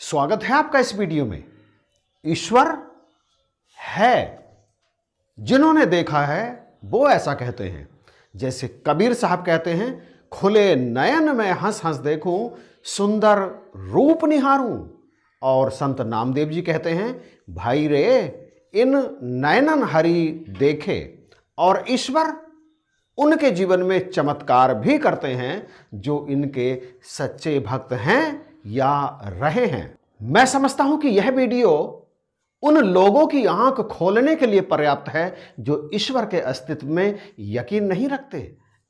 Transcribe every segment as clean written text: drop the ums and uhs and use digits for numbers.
स्वागत है आपका इस वीडियो में। ईश्वर है, जिन्होंने देखा है वो ऐसा कहते हैं। जैसे कबीर साहब कहते हैं, खुले नयन में हंस हंस देखूं, सुंदर रूप निहारूं। और संत नामदेव जी कहते हैं, भाई रे इन नयनन हरि देखे। और ईश्वर उनके जीवन में चमत्कार भी करते हैं जो इनके सच्चे भक्त हैं या रहे हैं। मैं समझता हूं कि यह वीडियो उन लोगों की आंख खोलने के लिए पर्याप्त है जो ईश्वर के अस्तित्व में यकीन नहीं रखते।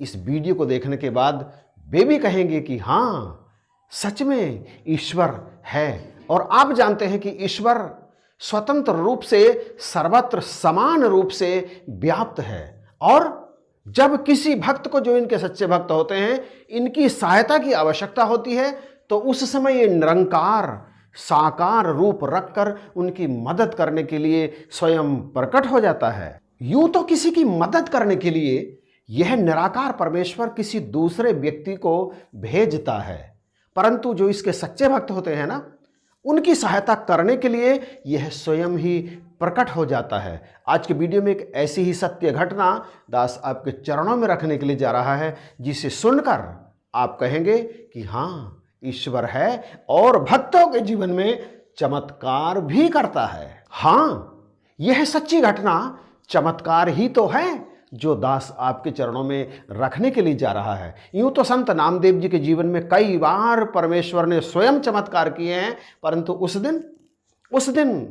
इस वीडियो को देखने के बाद वे भी कहेंगे कि हां, सच में ईश्वर है। और आप जानते हैं कि ईश्वर स्वतंत्र रूप से सर्वत्र समान रूप से व्याप्त है। और जब किसी भक्त को, जो इनके सच्चे भक्त होते हैं, इनकी सहायता की आवश्यकता होती है तो उस समय ये निरंकार साकार रूप रखकर उनकी मदद करने के लिए स्वयं प्रकट हो जाता है। यूं तो किसी की मदद करने के लिए यह निराकार परमेश्वर किसी दूसरे व्यक्ति को भेजता है, परंतु जो इसके सच्चे भक्त होते हैं ना, उनकी सहायता करने के लिए यह स्वयं ही प्रकट हो जाता है। आज के वीडियो में एक ऐसी ही सत्य घटना दास आपके चरणों में रखने के लिए जा रहा है, जिसे सुनकर आप कहेंगे कि हाँ, ईश्वर है और भक्तों के जीवन में चमत्कार भी करता है। हाँ, यह सच्ची घटना चमत्कार ही तो है जो दास आपके चरणों में रखने के लिए जा रहा है। यूं तो संत नामदेव जी के जीवन में कई बार परमेश्वर ने स्वयं चमत्कार किए हैं, परंतु उस दिन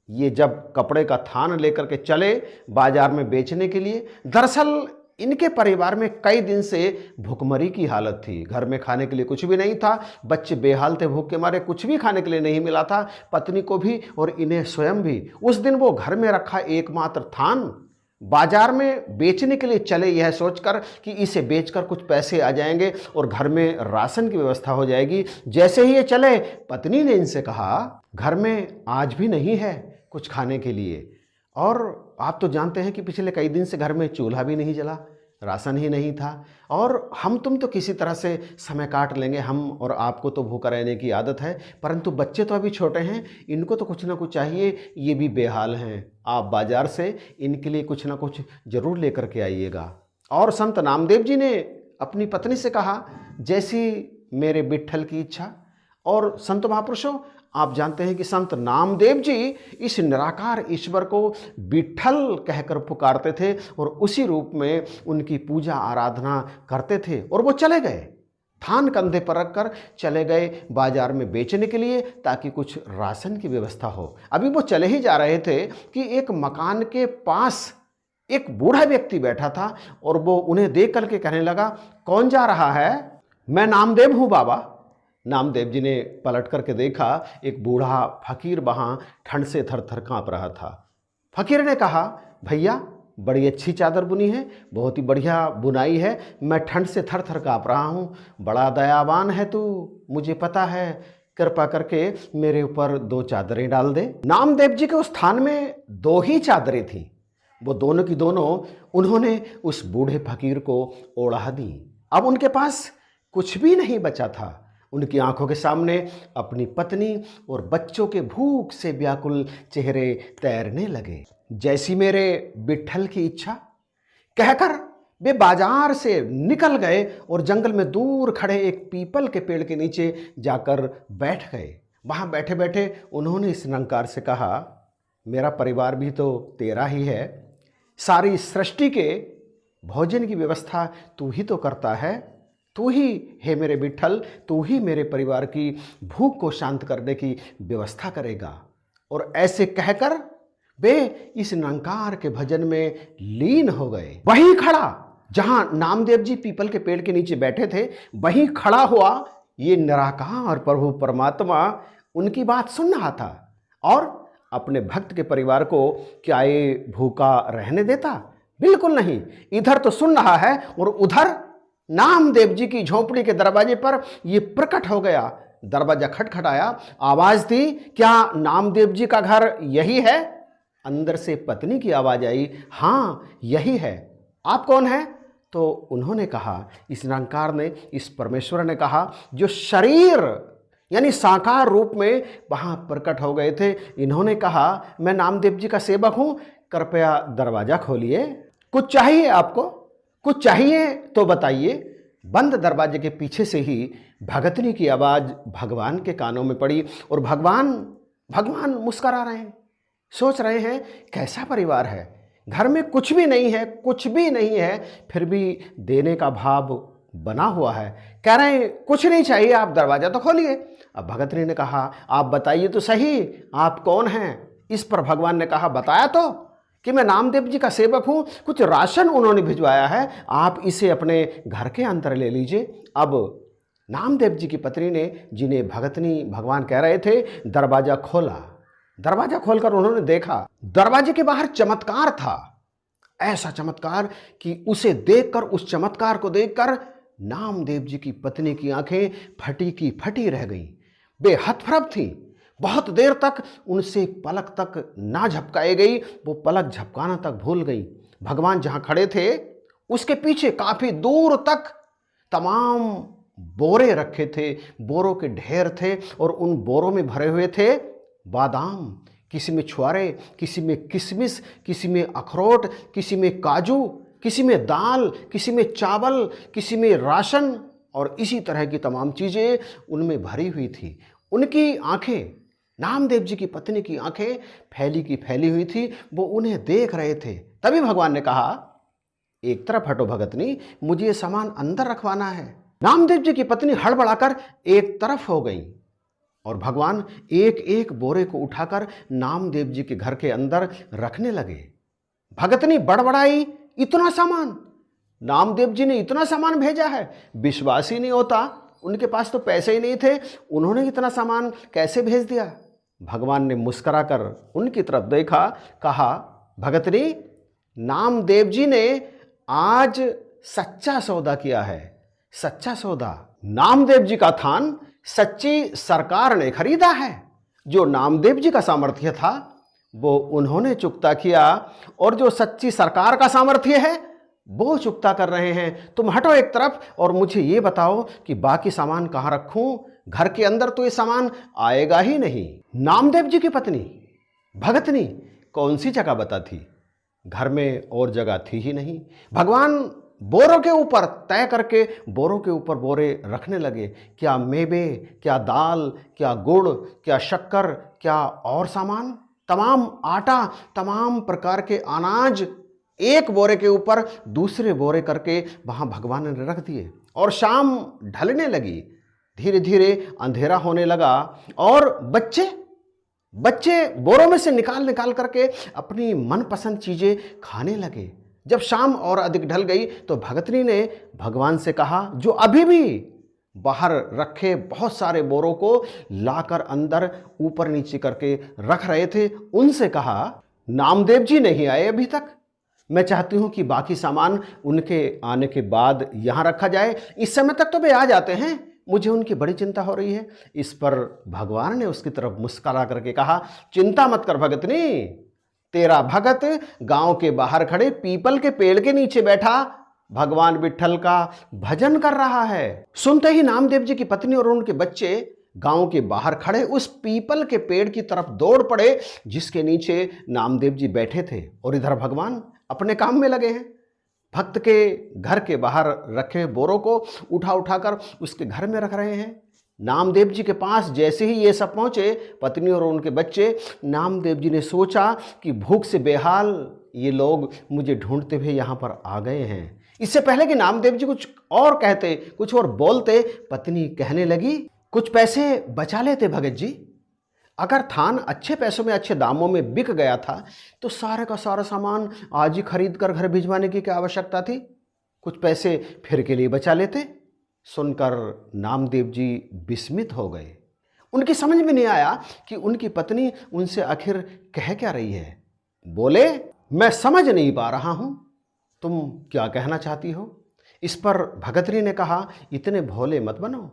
ये जब कपड़े का थान लेकर के चले बाजार में बेचने के लिए, दरअसल इनके परिवार में कई दिन से भूखमरी की हालत थी। घर में खाने के लिए कुछ भी नहीं था, बच्चे बेहाल थे, भूख के मारे कुछ भी खाने के लिए नहीं मिला था, पत्नी को भी और इन्हें स्वयं भी। उस दिन वो घर में रखा एकमात्र थान बाजार में बेचने के लिए चले, यह सोचकर कि इसे बेचकर कुछ पैसे आ जाएंगे और घर में राशन की व्यवस्था हो जाएगी। जैसे ही ये चले, पत्नी ने इनसे कहा, घर में आज भी नहीं है कुछ खाने के लिए, और आप तो जानते हैं कि पिछले कई दिन से घर में चूल्हा भी नहीं जला, राशन ही नहीं था, और हम तुम तो किसी तरह से समय काट लेंगे, हम और आपको तो भूखा रहने की आदत है, परंतु बच्चे तो अभी छोटे हैं, इनको तो कुछ ना कुछ चाहिए, ये भी बेहाल हैं, आप बाजार से इनके लिए कुछ ना कुछ जरूर लेकर के आइएगा। और संत नामदेव जी ने अपनी पत्नी से कहा, जैसी मेरे विट्ठल की इच्छा। और संत महापुरुषों, आप जानते हैं कि संत नामदेव जी इस निराकार ईश्वर को विट्ठल कहकर पुकारते थे और उसी रूप में उनकी पूजा आराधना करते थे। और वो चले गए, थान कंधे पर रखकर चले गए बाजार में बेचने के लिए, ताकि कुछ राशन की व्यवस्था हो। अभी वो चले ही जा रहे थे कि एक मकान के पास एक बूढ़ा व्यक्ति बैठा था और वो उन्हें देख करके कहने लगा, कौन जा रहा है? मैं नामदेव हूँ बाबा। नामदेव जी ने पलट करके देखा, एक बूढ़ा फकीर वहाँ ठंड से थर थर काँप रहा था। फकीर ने कहा, भैया बड़ी अच्छी चादर बुनी है, बहुत ही बढ़िया बुनाई है, मैं ठंड से थर थर काँप रहा हूँ, बड़ा दयावान है तू, मुझे पता है, कृपा करके मेरे ऊपर 2 चादरें डाल दे। नामदेव जी के उस स्थान में 2 ही चादरें थीं, वो दोनों की दोनों उन्होंने उस बूढ़े फकीर को ओढ़ा दी। अब उनके पास कुछ भी नहीं बचा था। उनकी आंखों के सामने अपनी पत्नी और बच्चों के भूख से व्याकुल चेहरे तैरने लगे। जैसी मेरे विट्ठल की इच्छा कहकर वे बाजार से निकल गए और जंगल में दूर खड़े एक पीपल के पेड़ के नीचे जाकर बैठ गए। वहां बैठे बैठे उन्होंने इस निरंकार से कहा, मेरा परिवार भी तो तेरा ही है, सारी सृष्टि के भोजन की व्यवस्था तू ही तो करता है, तू ही हे मेरे विट्ठल, तू ही मेरे परिवार की भूख को शांत करने की व्यवस्था करेगा। और ऐसे कहकर वे इस निरंकार के भजन में लीन हो गए। वहीं खड़ा, जहां नामदेव जी पीपल के पेड़ के नीचे बैठे थे, वहीं खड़ा हुआ ये निराकार प्रभु परमात्मा उनकी बात सुन रहा था। और अपने भक्त के परिवार को क्या ये भूखा रहने देता? बिल्कुल नहीं। इधर तो सुन रहा है और उधर नामदेव जी की झोपड़ी के दरवाजे पर यह प्रकट हो गया। दरवाजा खटखटाया, आवाज दी, क्या नामदेव जी का घर यही है? अंदर से पत्नी की आवाज आई, हाँ यही है। आप कौन है? तो उन्होंने कहा, इस निरंकार ने, इस परमेश्वर ने कहा, जो शरीर यानी साकार रूप में वहां प्रकट हो गए थे। इन्होंने कहा, मैं नामदेव जी का सेवक हूं, कृपया दरवाजा खोलिए, कुछ चाहिए आपको, कुछ चाहिए तो बताइए। बंद दरवाजे के पीछे से ही भगतनी की आवाज भगवान के कानों में पड़ी और भगवान मुस्कुरा रहे हैं, सोच रहे हैं कैसा परिवार है, घर में कुछ भी नहीं है, कुछ भी नहीं है, फिर भी देने का भाव बना हुआ है। कह रहे हैं कुछ नहीं चाहिए, आप दरवाजा तो खोलिए। अब भगतनी ने कहा, आप बताइए तो सही, आप कौन हैं। इस पर भगवान ने कहा, बताया तो कि मैं नामदेव जी का सेवक हूं, कुछ राशन उन्होंने भिजवाया है, आप इसे अपने घर के अंदर ले लीजिए। अब नामदेव जी की पत्नी ने, जिन्हें भगतनी भगवान कह रहे थे, दरवाजा खोला। दरवाजा खोलकर उन्होंने देखा, दरवाजे के बाहर चमत्कार था, ऐसा चमत्कार कि उसे देखकर, उस चमत्कार को देखकर नामदेव जी की पत्नी की आंखें फटी की फटी रह गईं, बेहतप्रभ थी। बहुत देर तक उनसे पलक तक ना झपकाई गई, वो पलक झपकाना तक भूल गई। भगवान जहां खड़े थे उसके पीछे काफी दूर तक तमाम बोरे रखे थे, बोरों के ढेर थे और उन बोरों में भरे हुए थे बादाम, किसी में छुआरे, किसी में किशमिश, किसी में अखरोट, किसी में काजू, किसी में दाल, किसी में चावल, किसी में राशन और इसी तरह की तमाम चीज़ें उनमें भरी हुई थी। उनकी आंखें, नामदेव जी की पत्नी की आंखें फैली की फैली हुई थी, वो उन्हें देख रहे थे। तभी भगवान ने कहा, एक तरफ हटो भगतनी, मुझे ये सामान अंदर रखवाना है। नामदेव जी की पत्नी हड़बड़ाकर एक तरफ हो गई और भगवान एक एक बोरे को उठाकर नामदेव जी के घर के अंदर रखने लगे। भगतनी बड़बड़ाई, इतना सामान, नामदेव जी ने इतना सामान भेजा है, विश्वास ही नहीं होता, उनके पास तो पैसे ही नहीं थे, उन्होंने इतना सामान कैसे भेज दिया। भगवान ने मुस्कुराकर उनकी तरफ देखा, कहा, भगतनी, नामदेव जी ने आज सच्चा सौदा किया है, सच्चा सौदा। नामदेव जी का थान सच्ची सरकार ने खरीदा है। जो नामदेव जी का सामर्थ्य था वो उन्होंने चुकता किया और जो सच्ची सरकार का सामर्थ्य है वो चुकता कर रहे हैं। तुम हटो एक तरफ और मुझे ये बताओ कि बाकी सामान कहाँ रखूं, घर के अंदर तो ये सामान आएगा ही नहीं। नामदेव जी की पत्नी भगतनी कौन सी जगह बता थी, घर में और जगह थी ही नहीं। भगवान बोरों के ऊपर तय करके बोरों के ऊपर बोरे रखने लगे। क्या मेवे, क्या दाल, क्या गुड़, क्या शक्कर, क्या और सामान, तमाम आटा, तमाम प्रकार के अनाज एक बोरे के ऊपर दूसरे बोरे करके वहां भगवान ने रख दिए। और शाम ढलने लगी, धीरे धीरे अंधेरा होने लगा और बच्चे बोरों में से निकाल निकाल करके अपनी मनपसंद चीजें खाने लगे। जब शाम और अधिक ढल गई तो भगतनी ने भगवान से कहा, जो अभी भी बाहर रखे बहुत सारे बोरों को लाकर अंदर ऊपर नीचे करके रख रहे थे, उनसे कहा, नामदेव जी नहीं आए अभी तक, मैं चाहती हूं कि बाकी सामान उनके आने के बाद यहां रखा जाए। इस समय तक तो वे आ जाते हैं, मुझे उनकी बड़ी चिंता हो रही है। इस पर भगवान ने उसकी तरफ मुस्कुरा करके कहा, चिंता मत कर भगतनी, तेरा भगत गांव के बाहर खड़े पीपल के पेड़ के नीचे बैठा भगवान विट्ठल का भजन कर रहा है। सुनते ही नामदेव जी की पत्नी और उनके बच्चे गांव के बाहर खड़े उस पीपल के पेड़ की तरफ दौड़ पड़े जिसके नीचे नामदेव जी बैठे थे और इधर भगवान अपने काम में लगे हैं। भक्त के घर के बाहर रखे बोरों को उठा उठाकर उसके घर में रख रहे हैं। नामदेव जी के पास जैसे ही ये सब पहुंचे, पत्नी और उनके बच्चे, नामदेव जी ने सोचा कि भूख से बेहाल ये लोग मुझे ढूंढते हुए यहाँ पर आ गए हैं। इससे पहले कि नामदेव जी कुछ और कहते, कुछ और बोलते, पत्नी कहने लगी, कुछ पैसे बचा लेते भगत जी, अगर थान अच्छे पैसों में, अच्छे दामों में बिक गया था तो सारे का सारा सामान आज ही खरीद कर घर भिजवाने की क्या आवश्यकता थी, कुछ पैसे फिर के लिए बचा लेते। सुनकर नामदेव जी विस्मित हो गए। उनकी समझ में नहीं आया कि उनकी पत्नी उनसे आखिर कह क्या रही है। बोले, मैं समझ नहीं पा रहा हूं, तुम क्या कहना चाहती हो। इस पर भगतनी ने कहा, इतने भोले मत बनो,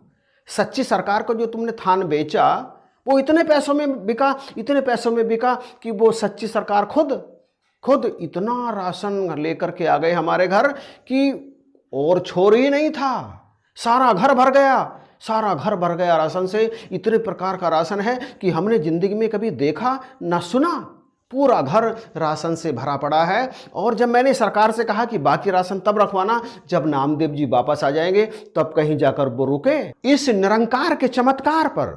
सच्ची सरकार को जो तुमने थान बेचा वो इतने पैसों में बिका कि वो सच्ची सरकार खुद इतना राशन लेकर के आ गए हमारे घर कि और छोर ही नहीं था, सारा घर भर गया। सारा घर भर गया राशन से, इतने प्रकार का राशन है कि हमने जिंदगी में कभी देखा ना सुना। पूरा घर राशन से भरा पड़ा है। और जब मैंने सरकार से कहा कि बाकी राशन तब रखवाना जब नामदेव जी वापस आ जाएंगे, तब कहीं जाकर वो रुके। इस निरंकार के चमत्कार पर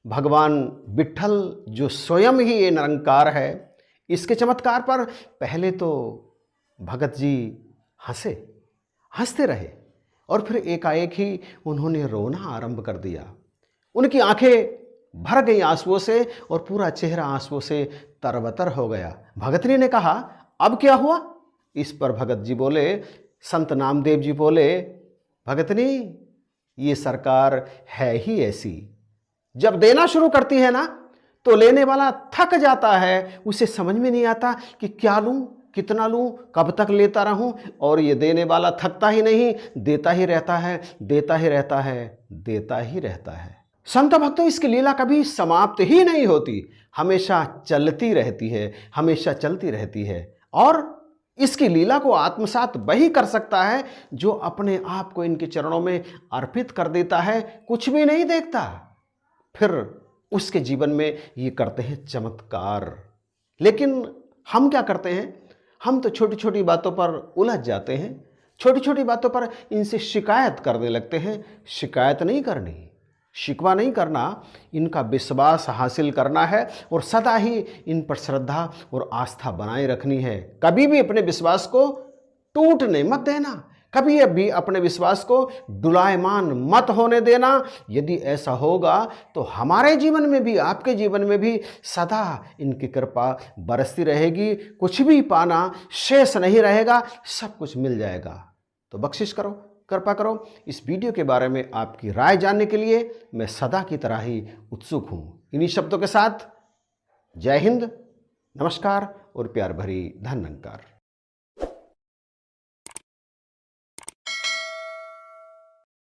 भगवान विट्ठल, जो स्वयं ही ये निरंकार है, इसके चमत्कार पर पहले तो भगत जी हंसते रहे और फिर एकाएक ही उन्होंने रोना आरंभ कर दिया। उनकी आंखें भर गई आंसुओं से और पूरा चेहरा आंसुओं से तरबतर हो गया। भगतनी ने कहा, अब क्या हुआ? इस पर भगत जी बोले, संत नामदेव जी बोले, भगतनी, ये सरकार है ही ऐसी, जब देना शुरू करती है ना तो लेने वाला थक जाता है। उसे समझ में नहीं आता कि क्या लूं, कितना लूं, कब तक लेता रहूं। और ये देने वाला थकता ही नहीं, देता ही रहता है, देता ही रहता है, देता ही रहता है। संत भक्तों, इसकी लीला कभी समाप्त ही नहीं होती, हमेशा चलती रहती है, हमेशा चलती रहती है। और इसकी लीला को आत्मसात वही कर सकता है जो अपने आप को इनके चरणों में अर्पित कर देता है, कुछ भी नहीं देखता, फिर उसके जीवन में ये करते हैं चमत्कार। लेकिन हम क्या करते हैं? हम तो छोटी छोटी बातों पर उलझ जाते हैं, छोटी छोटी बातों पर इनसे शिकायत करने लगते हैं। शिकायत नहीं करनी, शिकवा नहीं करना, इनका विश्वास हासिल करना है और सदा ही इन पर श्रद्धा और आस्था बनाए रखनी है। कभी भी अपने विश्वास को टूटने मत देना, कभी भी अपने विश्वास को डुलायमान मत होने देना। यदि ऐसा होगा तो हमारे जीवन में भी, आपके जीवन में भी सदा इनकी कृपा बरसती रहेगी। कुछ भी पाना शेष नहीं रहेगा, सब कुछ मिल जाएगा। तो बख्शिश करो, कृपा करो। इस वीडियो के बारे में आपकी राय जानने के लिए मैं सदा की तरह ही उत्सुक हूँ। इन्हीं शब्दों के साथ जय हिंद, नमस्कार और प्यार भरी धन्यवाद।